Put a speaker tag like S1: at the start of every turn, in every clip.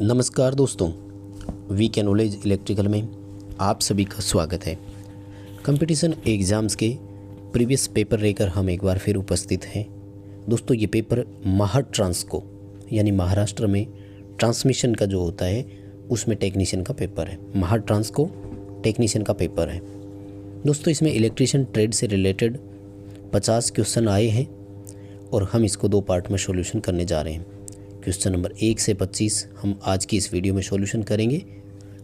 S1: नमस्कार दोस्तों, VK knowledge electrical में आप सभी का स्वागत है। कंपटीशन एग्ज़ाम्स के प्रीवियस पेपर लेकर हम एक बार फिर उपस्थित हैं। दोस्तों, ये पेपर महाट्रांसको यानी महाराष्ट्र में ट्रांसमिशन का जो होता है उसमें टेक्नीशियन का पेपर है। महाट्रांसको टेक्नीशियन का पेपर है। दोस्तों, इसमें इलेक्ट्रिशियन ट्रेड से रिलेटेड 50 क्वेश्चन आए हैं और हम इसको 2 पार्ट में सॉल्यूशन करने जा रहे हैं। क्वेश्चन नंबर 1 से 25 हम आज की इस वीडियो में सॉल्यूशन करेंगे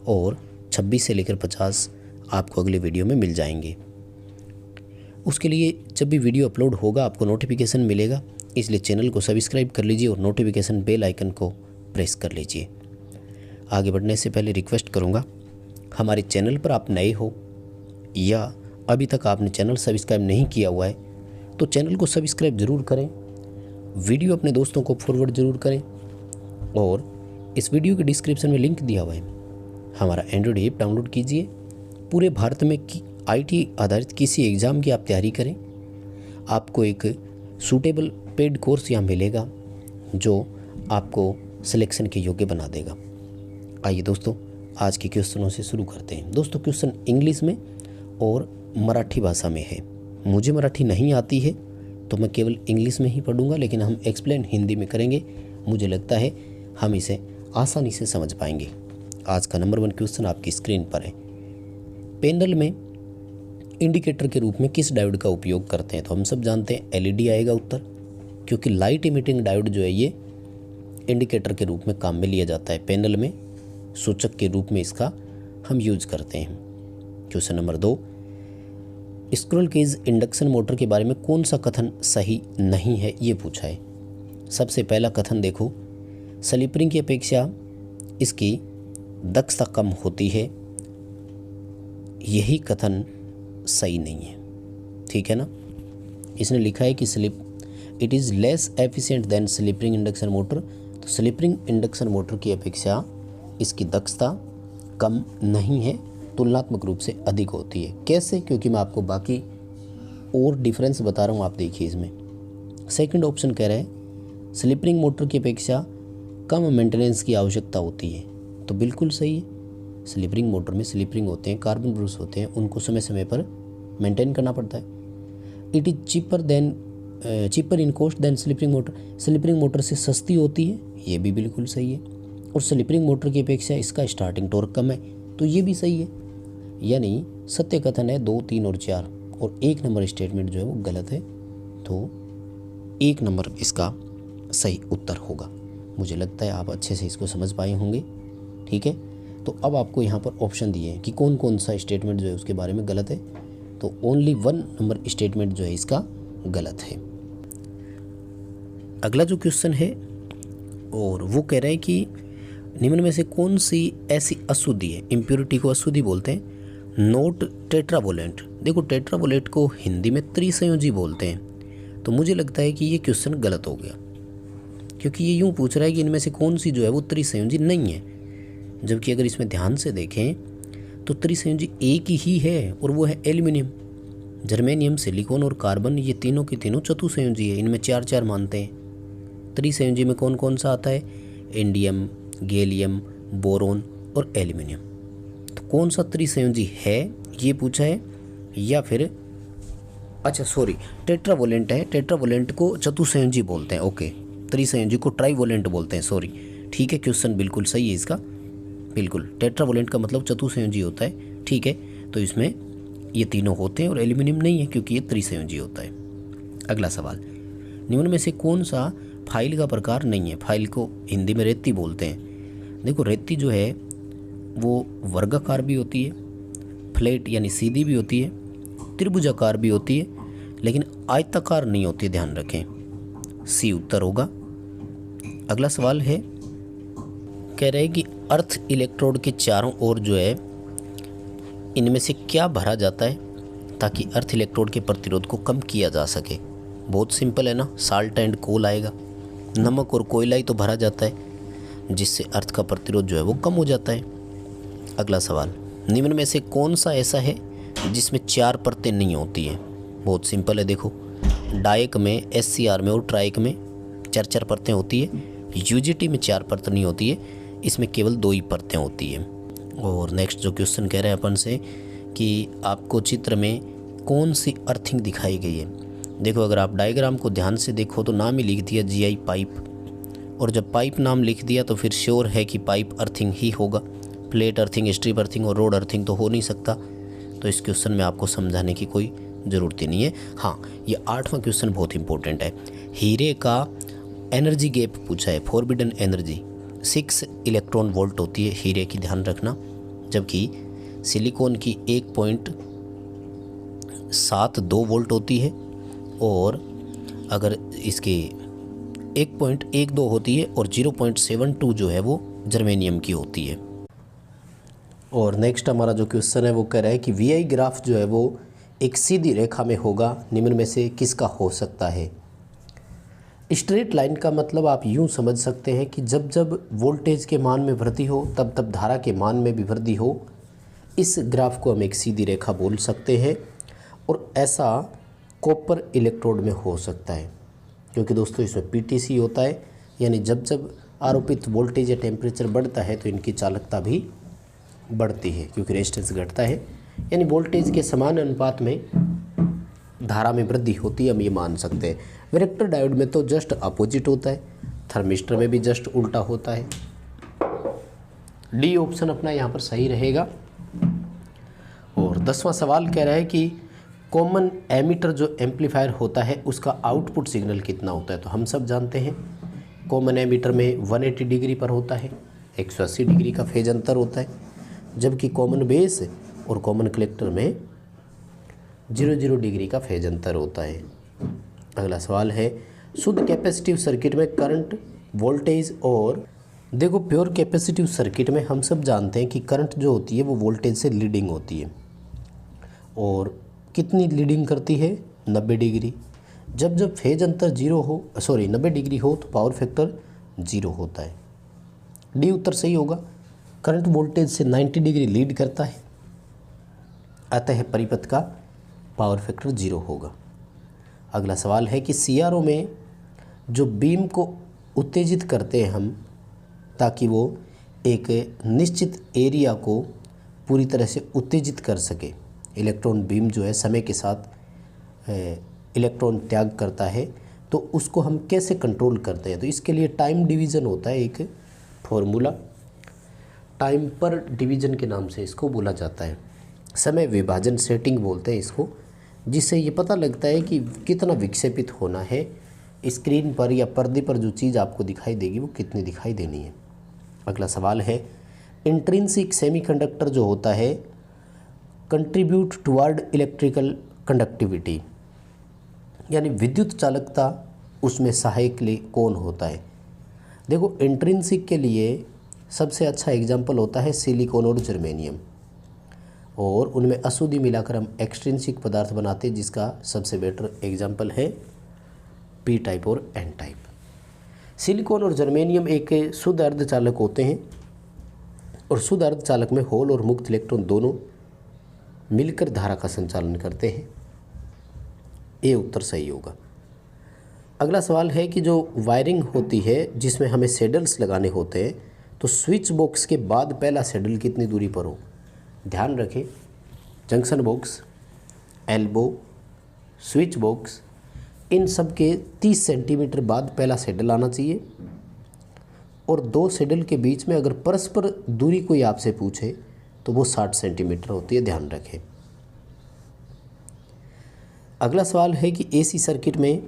S1: और 26 से लेकर 50 आपको अगले वीडियो में मिल जाएंगे। उसके लिए जब भी वीडियो अपलोड होगा आपको नोटिफिकेशन मिलेगा, इसलिए चैनल को सब्सक्राइब कर लीजिए और नोटिफिकेशन बेल आइकन को प्रेस कर लीजिए। आगे बढ़ने से पहले रिक्वेस्ट करूँगा, हमारे चैनल पर आप नए हो या अभी तक आपने चैनल सब्सक्राइब नहीं किया हुआ है तो चैनल को सब्सक्राइब ज़रूर करें, वीडियो अपने दोस्तों को फॉरवर्ड ज़रूर करें और इस वीडियो के डिस्क्रिप्शन में लिंक दिया हुआ है, हमारा एंड्रॉयड ऐप डाउनलोड कीजिए। पूरे भारत में आईटी आधारित किसी एग्ज़ाम की आप तैयारी करें, आपको एक सूटेबल पेड कोर्स यहाँ मिलेगा जो आपको सिलेक्शन के योग्य बना देगा। आइए दोस्तों, आज के क्वेश्चनों से शुरू करते हैं। दोस्तों, क्वेश्चन इंग्लिश में और मराठी भाषा में है। मुझे मराठी नहीं आती है तो मैं केवल इंग्लिश में ही पढ़ूंगा, लेकिन हम एक्सप्लेन हिंदी में करेंगे। मुझे लगता है हम इसे आसानी से समझ पाएंगे। आज का नंबर 1 क्वेश्चन आपकी स्क्रीन पर है। पैनल में इंडिकेटर के रूप में किस डायोड का उपयोग करते हैं? तो हम सब जानते हैं एलईडी आएगा उत्तर, क्योंकि लाइट इमिटिंग डायोड जो है ये इंडिकेटर के रूप में काम में लिया जाता है। पैनल में सूचक के रूप में इसका हम यूज करते हैं। Question number 2, squirrel cage induction motor के बारे में कौन सा कथन सही नहीं है, ये पूछा है। सबसे पहला कथन देखो, स्लिपरिंग की अपेक्षा इसकी दक्षता कम होती है। यही कथन सही नहीं है, ठीक है ना। इसने लिखा है कि it is less efficient then slip ring induction motor. तो स्लिपरिंग इंडक्शन मोटर की अपेक्षा इसकी दक्षता कम नहीं है, तुलनात्मक रूप से अधिक होती है। कैसे? क्योंकि मैं आपको बाकी और डिफरेंस बता रहा हूँ, आप देखिए इसमें। सेकंड ऑप्शन कह रहा है स्लिपरिंग मोटर की अपेक्षा कम मेंटेनेंस की आवश्यकता होती है। तो बिल्कुल सही है। स्लिपरिंग मोटर में स्लिपरिंग होते हैं, कार्बन ब्रूस होते हैं, उनको समय समय पर मेंटेन करना पड़ता है। It is cheaper in cost than slip ring motor. Slip ring motor से सस्ती होती है, ये भी बिल्कुल सही है। और स्लिपरिंग मोटर की अपेक्षा इसका स्टार्टिंग टॉर्क कम है, तो ये भी सही है। यानी सत्य कथन है 2, 3 और 4, और 1 नंबर स्टेटमेंट जो है वो गलत है। तो 1 नंबर इसका सही उत्तर होगा। मुझे लगता है आप अच्छे से इसको समझ पाए होंगे, ठीक है। तो अब आपको यहाँ पर ऑप्शन दिए हैं कि कौन कौन सा स्टेटमेंट जो है उसके बारे में गलत है। तो ओनली 1 नंबर स्टेटमेंट जो है इसका गलत है। अगला जो क्वेश्चन है और वो कह रहा है कि निम्न में से कौन सी ऐसी अशुद्धि है, इम्प्योरिटी को अशुद्धि बोलते हैं, नोट टेट्रावोलेंट। देखो, टेट्रावोलेंट को हिंदी में त्रिसंयोजी बोलते हैं। तो मुझे लगता है कि ये क्वेश्चन गलत हो गया, क्योंकि ये यूँ पूछ रहा है कि इनमें से कौन सी जो है वो त्रिसंयोजी नहीं है, जबकि अगर इसमें ध्यान से देखें तो त्रिसंयोजी एक ही है और वो है एल्यूमिनियम। जर्मेनियम, सिलिकॉन और कार्बन, ये तीनों के तीनों चतुसंयोजी है। इनमें 4-4 मानते हैं। त्रिसंयोजी में कौन कौन सा आता है? इंडियम, गैलियम, बोरोन और एल्यूमिनियम। तो कौन सा त्रिसंयोजी है ये पूछा है, या फिर अच्छा सॉरी टेट्रावोलेंट है। टेट्रावोलेंट को चतुसंयोजी बोलते हैं, ओके। त्रिसंयोजी को ट्राइवोलेंट बोलते हैं, सॉरी, ठीक है। क्वेश्चन बिल्कुल सही है इसका, बिल्कुल। टेट्रावोलेंट का मतलब चतुसंयोजी होता है, ठीक है। तो इसमें ये तीनों होते हैं और एल्यूमिनियम नहीं है क्योंकि ये त्रिसंयोजी होता है। अगला सवाल, निम्न में से कौन सा फाइल का प्रकार नहीं है? फाइल को हिंदी में रेती बोलते हैं। देखो, रेती जो है वो वर्गाकार भी होती है, फ्लैट यानी सीधी भी होती है, त्रिभुजाकार भी होती है, लेकिन आयताकार नहीं होती है, ध्यान रखें। सी उत्तर होगा। अगला सवाल है, कह रहे हैं कि अर्थ इलेक्ट्रोड के चारों ओर जो है इनमें से क्या भरा जाता है ताकि अर्थ इलेक्ट्रोड के प्रतिरोध को कम किया जा सके? बहुत सिंपल है ना, साल्ट एंड कोल आएगा। नमक और कोयला ही तो भरा जाता है, जिससे अर्थ का प्रतिरोध जो है वो कम हो जाता है। अगला सवाल, निम्न में से कौन सा ऐसा है जिसमें 4 परतें नहीं होती हैं? बहुत सिंपल है, देखो, डायक में, SCR में और ट्राइक में 4-4 परतें होती है। UGT में 4 परत नहीं होती है। इसमें केवल 2 ही परतें होती है। और नेक्स्ट जो क्वेश्चन कह रहे हैं अपन से कि आपको चित्र में कौन सी अर्थिंग दिखाई गई है। देखो अगर आप डायग्राम को ध्यान से देखो तो नाम ही लिख दिया GI पाइप, और जब पाइप नाम लिख दिया तो फिर श्योर है कि पाइप अर्थिंग ही होगा। प्लेट अर्थिंग, स्ट्रिप अर्थिंग और रोड अर्थिंग तो हो नहीं सकता। तो इस क्वेश्चन में आपको समझाने की कोई ज़रूरत ही नहीं है। हाँ, ये 8वां क्वेश्चन बहुत इंपॉर्टेंट है। हीरे का एनर्जी गैप पूछा है, फॉरबिडन एनर्जी 6 इलेक्ट्रॉन वोल्ट होती है हीरे की, ध्यान रखना, जबकि सिलिकॉन की 1.72 वोल्ट होती है, और अगर इसके 1.12 होती है, और 0.72 जो है वो जर्मेनियम की होती है। और नेक्स्ट हमारा जो क्वेश्चन है वो कह रहा है कि VI ग्राफ जो है वो एक सीधी रेखा में होगा, निम्न में से किसका हो सकता है। स्ट्रेट लाइन का मतलब आप यूँ समझ सकते हैं कि जब जब वोल्टेज के मान में वृद्धि हो तब तब धारा के मान में भी वृद्धि हो। इस ग्राफ को हम एक सीधी रेखा बोल सकते हैं, और ऐसा कॉपर इलेक्ट्रोड में हो सकता है, क्योंकि दोस्तों इसमें PTC होता है, यानी जब जब आरोपित वोल्टेज या टेम्परेचर बढ़ता है तो इनकी चालकता भी बढ़ती है, क्योंकि रेजिस्टेंस घटता है, यानी वोल्टेज के समान अनुपात में धारा में वृद्धि होती है, हम ये मान सकते हैं। वेरेक्टर डायोड में तो जस्ट अपोजिट होता है, थर्मिस्टर में भी जस्ट उल्टा होता है। डी ऑप्शन अपना यहाँ पर सही रहेगा। और 10वां सवाल कह रहा है कि कॉमन एमीटर जो एम्पलीफायर होता है उसका आउटपुट सिग्नल कितना होता है। तो हम सब जानते हैं कॉमन एमीटर में 180 डिग्री पर होता है, 180 डिग्री का फेज अंतर होता है, जबकि कॉमन बेस और कॉमन कलेक्टर में 00 डिग्री का फेज अंतर होता है। अगला सवाल है शुद्ध कैपेसिटिव सर्किट में करंट, वोल्टेज और देखो प्योर कैपेसिटिव सर्किट में हम सब जानते हैं कि करंट जो होती है वो वोल्टेज से लीडिंग होती है, और कितनी लीडिंग करती है 90 डिग्री। जब जब फेज अंतर 90 डिग्री हो तो पावर फैक्टर 0 होता है। डी उत्तर सही होगा। करंट वोल्टेज से 90 डिग्री लीड करता है, अतः परिपथ का पावर फैक्टर 0 होगा। अगला सवाल है कि CRO में जो बीम को उत्तेजित करते हैं हम, ताकि वो एक निश्चित एरिया को पूरी तरह से उत्तेजित कर सके। इलेक्ट्रॉन बीम जो है समय के साथ इलेक्ट्रॉन त्याग करता है, तो उसको हम कैसे कंट्रोल करते हैं। तो इसके लिए टाइम डिवीज़न होता है, एक फॉर्मूला, टाइम पर डिवीज़न के नाम से इसको बोला जाता है। समय विभाजन सेटिंग बोलते हैं इसको, जिससे ये पता लगता है कि कितना विक्षेपित होना है स्क्रीन पर या पर्दे पर जो चीज़ आपको दिखाई देगी वो कितनी दिखाई देनी है। अगला सवाल है इंट्रिंसिक सेमीकंडक्टर जो होता है कंट्रीब्यूट टुवर्ड इलेक्ट्रिकल कंडक्टिविटी, यानी विद्युत चालकता उसमें सहायक लिए कौन होता है। देखो इंट्रिंसिक के लिए सबसे अच्छा एग्जाम्पल होता है सिलिकॉन और जर्मेनियम, और उनमें अशुद्धि मिलाकर हम एक्सट्रिंसिक पदार्थ बनाते हैं, जिसका सबसे बेटर एग्जाम्पल है P टाइप और N टाइप। सिलिकॉन और जर्मेनियम एक शुद्ध अर्धचालक होते हैं, और शुद्ध अर्धचालक में होल और मुक्त इलेक्ट्रॉन दोनों मिलकर धारा का संचालन करते हैं। ए उत्तर सही होगा। अगला सवाल है कि जो वायरिंग होती है जिसमें हमें सेडल्स लगाने होते हैं, तो स्विच बॉक्स के बाद पहला सेडल कितनी दूरी पर हो। ध्यान रखें, junction box, elbow, switch box, इन सब के 30 सेंटीमीटर बाद पहला सेडल आना चाहिए, और 2 सेडल के बीच में अगर परस्पर दूरी कोई आपसे पूछे तो वो 60 सेंटीमीटर होती है, ध्यान रखें। अगला सवाल है कि AC सर्किट में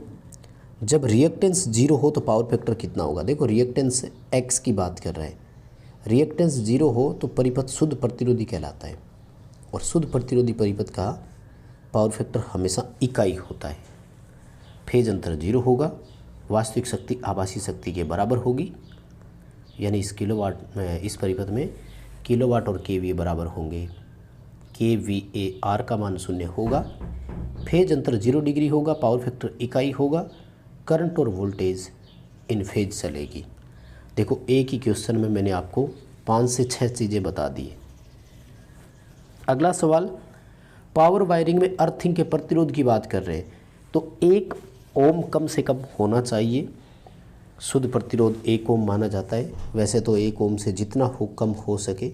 S1: जब रिएक्टेंस 0 हो तो पावर फैक्टर कितना होगा। देखो रिएक्टेंस X की बात कर रहे हैं, रिएक्टेंस 0 हो तो परिपथ शुद्ध प्रतिरोधी कहलाता है, और शुद्ध प्रतिरोधी परिपथ का पावर फैक्टर हमेशा इकाई होता है। फेज अंतर 0 होगा, वास्तविक शक्ति आभासी शक्ति के बराबर होगी, यानी इस किलोवाट में इस परिपथ में किलोवाट और KVA बराबर होंगे। kVAR का मान 0 होगा, फेज अंतर 0 डिग्री होगा, पावर फैक्टर इकाई होगा, करंट और वोल्टेज इन फेज चलेगी। देखो एक ही क्वेश्चन में मैंने आपको 5 से 6 चीज़ें बता दी। अगला सवाल, पावर वायरिंग में अर्थिंग के प्रतिरोध की बात कर रहे हैं, तो 1 ओम कम से कम होना चाहिए। शुद्ध प्रतिरोध 1 ओम माना जाता है, वैसे तो 1 ओम से जितना हो कम हो सके।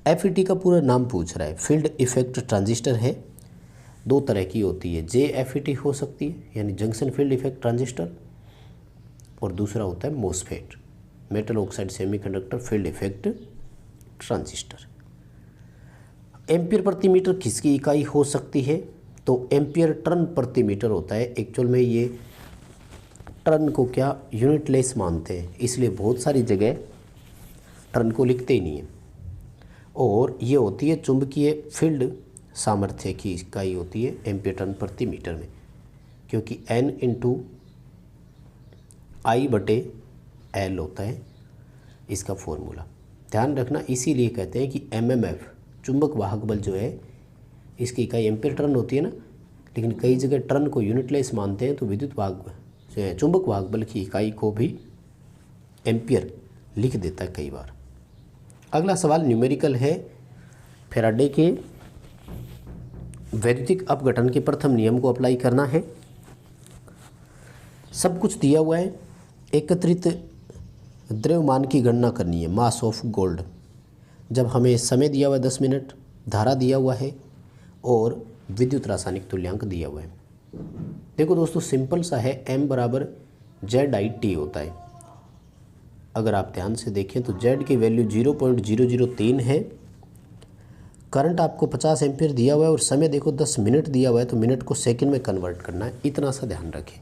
S1: FET का पूरा नाम पूछ रहा है, फील्ड इफेक्ट ट्रांजिस्टर है। 2 तरह की होती है, JFET हो सकती है यानी जंक्शन फील्ड इफेक्ट ट्रांजिस्टर, और दूसरा होता है MOSFET, metal oxide semiconductor field effect transistor. Ampere प्रति मीटर किसकी इकाई हो सकती है? तो एम्पियर टर्न प्रति मीटर होता है। एक्चुअल में ये टर्न को क्या यूनिटलेस मानते हैं, इसलिए बहुत सारी जगह टर्न को लिखते ही नहीं है। और ये होती है चुंबकीय फील्ड सामर्थ्य की इकाई होती है एम्पियर टर्न प्रति मीटर में, क्योंकि N × I/L होता है इसका फॉर्मूला। ध्यान रखना, इसीलिए कहते हैं कि MMF चुंबक वाहक बल जो है इसकी इकाई एम्पियर टर्न होती है ना, लेकिन कई जगह टर्न को यूनिटलेस मानते हैं तो विद्युत वाहक चुंबक वाहक बल की इकाई को भी एम्पियर लिख देता है कई बार। अगला सवाल न्यूमेरिकल है। फैराडे के वैद्युतिक अपघटन के प्रथम नियम को अप्लाई करना है। सब कुछ दिया हुआ है, एकत्रित द्रव्यमान की गणना करनी है, मास ऑफ गोल्ड। जब हमें समय दिया हुआ है 10 मिनट, धारा दिया हुआ है और विद्युत रासायनिक तुल्यांक दिया हुआ है। देखो दोस्तों, सिंपल सा है, M = ZIT होता है। अगर आप ध्यान से देखें तो Z की वैल्यू 0.003 है। करंट आपको 50 एम्पियर दिया हुआ है और समय देखो 10 मिनट दिया हुआ है, तो मिनट को सेकंड में कन्वर्ट करना है, इतना सा ध्यान रखें।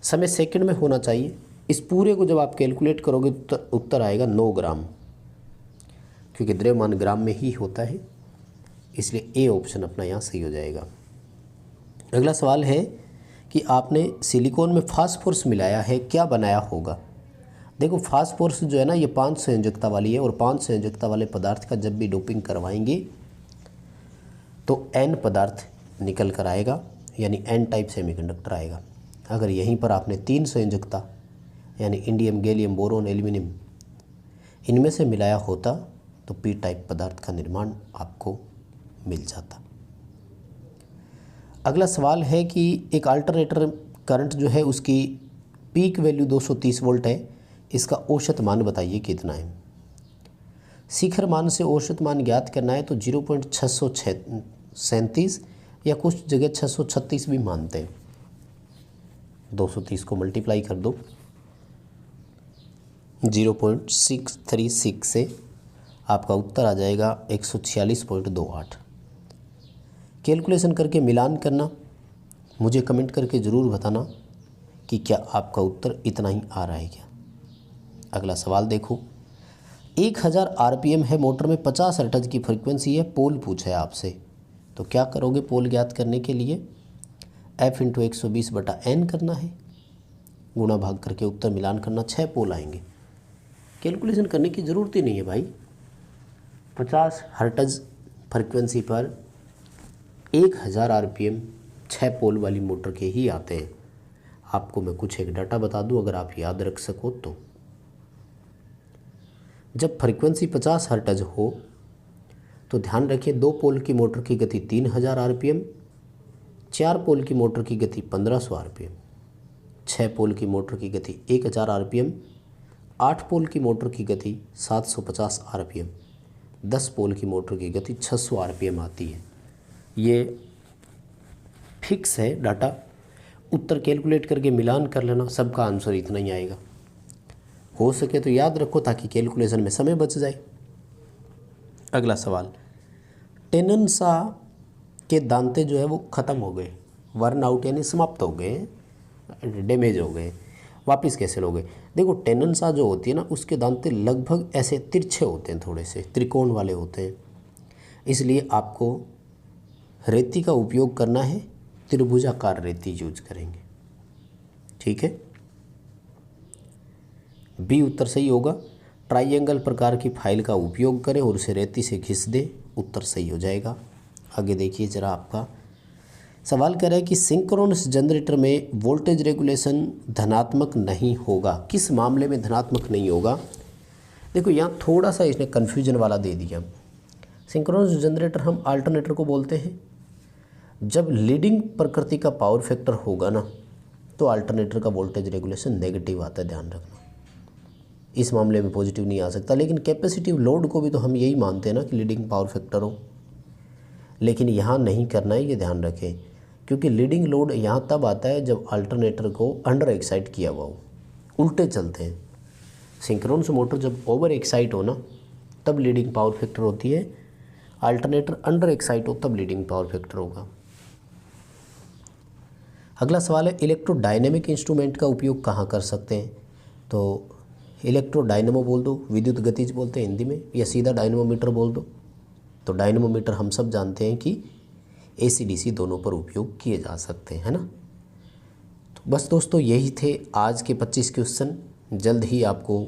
S1: समय सेकंड में होना चाहिए। इस पूरे को जब आप कैलकुलेट करोगे तो उत्तर आएगा 9 ग्राम, क्योंकि द्रव्यमान ग्राम में ही होता है, इसलिए ए ऑप्शन अपना यहाँ सही हो जाएगा। अगला सवाल है कि आपने सिलिकॉन में फास्फोरस मिलाया है, क्या बनाया होगा? देखो, फास्फोरस जो है ना, ये 5 संयोजकता वाली है, और 5 संयोजकता वाले पदार्थ का जब भी डोपिंग करवाएंगे तो N पदार्थ निकल कर आएगा, यानी N टाइप सेमीकंडक्टर आएगा। अगर यहीं पर आपने 3 संयोजकता यानी इंडियम, गैलियम, बोरोन, एल्यूमिनियम इनमें से मिलाया होता तो P टाइप पदार्थ का निर्माण आपको मिल जाता। अगला सवाल है कि एक अल्टरनेटर करंट जो है उसकी पीक वैल्यू 230 वोल्ट है, इसका औसत मान बताइए कितना है? शिखर मान से औसत मान ज्ञात करना है तो 0.637 या कुछ जगह 636 भी मानते हैं। 230 को मल्टीप्लाई कर दो 0.636 से, आपका उत्तर आ जाएगा 146.28। कैलकुलेशन करके मिलान करना, मुझे कमेंट करके ज़रूर बताना कि क्या आपका उत्तर इतना ही आ रहा है क्या। अगला सवाल देखो, 1000 RPM है मोटर में, 50 हर्ट्ज की फ्रीक्वेंसी है, पोल पूछा है आपसे, तो क्या करोगे? पोल ज्ञात करने के लिए F × 120/N करना है, गुणा भाग करके उत्तर मिलान करना, 6 पोल आएंगे। कैलकुलेशन करने की ज़रूरत ही नहीं है भाई। 50 हर्ट्ज फ्रीक्वेंसी पर 1000 RPM 6 पोल वाली मोटर के ही आते हैं। आपको मैं कुछ एक डाटा बता दूं, अगर आप याद रख सको तो। जब फ्रीक्वेंसी 50 हर्ट्ज हो तो ध्यान रखिए, 2 पोल की मोटर की गति 3000 RPM, 4 पोल की मोटर की गति 1500 RPM, 6 पोल की मोटर की गति 1000 RPM, 8 पोल की मोटर की गति 750 RPM, 10 पोल की मोटर की गति 600 RPM आती है। ये फिक्स है डाटा। उत्तर कैलकुलेट करके मिलान कर लेना, सबका आंसर इतना ही आएगा। हो सके तो याद रखो ताकि कैलकुलेशन में समय बच जाए। अगला सवाल, टेनन-सा के दांते जो है वो ख़त्म हो गए, वर्न आउट यानी समाप्त हो गए, डैमेज हो गए, वापस कैसे लोगे? देखो, टेनन-सा जो होती है ना, उसके दांते लगभग ऐसे तिरछे होते हैं, थोड़े से त्रिकोण वाले होते हैं, इसलिए आपको रेती का उपयोग करना है, त्रिभुजाकार रेती यूज करेंगे। ठीक है, बी उत्तर सही होगा। ट्राइएंगल प्रकार की फाइल का उपयोग करें और उसे रेती से घिस दें, उत्तर सही हो जाएगा। आगे देखिए जरा, आपका सवाल कह रहा है कि सिंक्रोनस जनरेटर में वोल्टेज रेगुलेशन धनात्मक नहीं होगा। किस मामले में धनात्मक नहीं होगा? देखो, यहाँ थोड़ा सा इसने कन्फ्यूजन वाला दे दिया। सिंक्रोनस जनरेटर हम अल्टरनेटर को बोलते हैं। जब लीडिंग प्रकृति का पावर फैक्टर होगा ना, तो अल्टरनेटर का वोल्टेज रेगुलेशन नेगेटिव आता है, ध्यान रखना। इस मामले में पॉजिटिव नहीं आ सकता। लेकिन कैपेसिटिव लोड को भी तो हम यही मानते हैं ना कि लीडिंग पावर फैक्टर हो, लेकिन यहाँ नहीं करना है, ये ध्यान रखें। क्योंकि लीडिंग लोड यहाँ तब आता है जब अल्टरनेटर को अंडर एक्साइट किया हुआ हो, उल्टे चलते हैं। सिंक्रोनस मोटर जब ओवर एक्साइट हो ना, तब लीडिंग पावर फैक्टर होती है। अल्टरनेटर अंडर एक्साइट हो तब लीडिंग पावर फैक्टर होगा। अगला सवाल है, इलेक्ट्रोडायनेमिक इंस्ट्रूमेंट का उपयोग कहाँ कर सकते हैं? तो इलेक्ट्रोडायनेमो बोल दो, विद्युत गतिज बोलते हैं हिंदी में, या सीधा डायनेमोमीटर बोल दो। तो डायनेमोमीटर हम सब जानते हैं कि AC/DC दोनों पर उपयोग किए जा सकते हैं, है ना। तो बस दोस्तों यही थे आज के 25 क्वेश्चन। जल्द ही आपको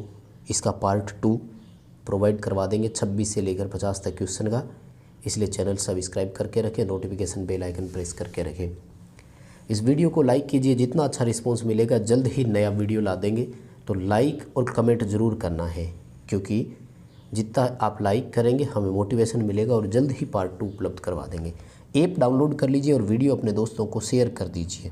S1: इसका पार्ट 2 प्रोवाइड करवा देंगे, 26 से लेकर 50 तक क्वेश्चन का। इसलिए चैनल सब्सक्राइब करके रखें, नोटिफिकेशन बेल आइकन प्रेस करके रखें। इस वीडियो को लाइक कीजिए, जितना अच्छा रिस्पॉन्स मिलेगा जल्द ही नया वीडियो ला देंगे। तो लाइक और कमेंट ज़रूर करना है, क्योंकि जितना आप लाइक करेंगे हमें मोटिवेशन मिलेगा और जल्द ही पार्ट 2 उपलब्ध करवा देंगे। ऐप डाउनलोड कर लीजिए और वीडियो अपने दोस्तों को शेयर कर दीजिए।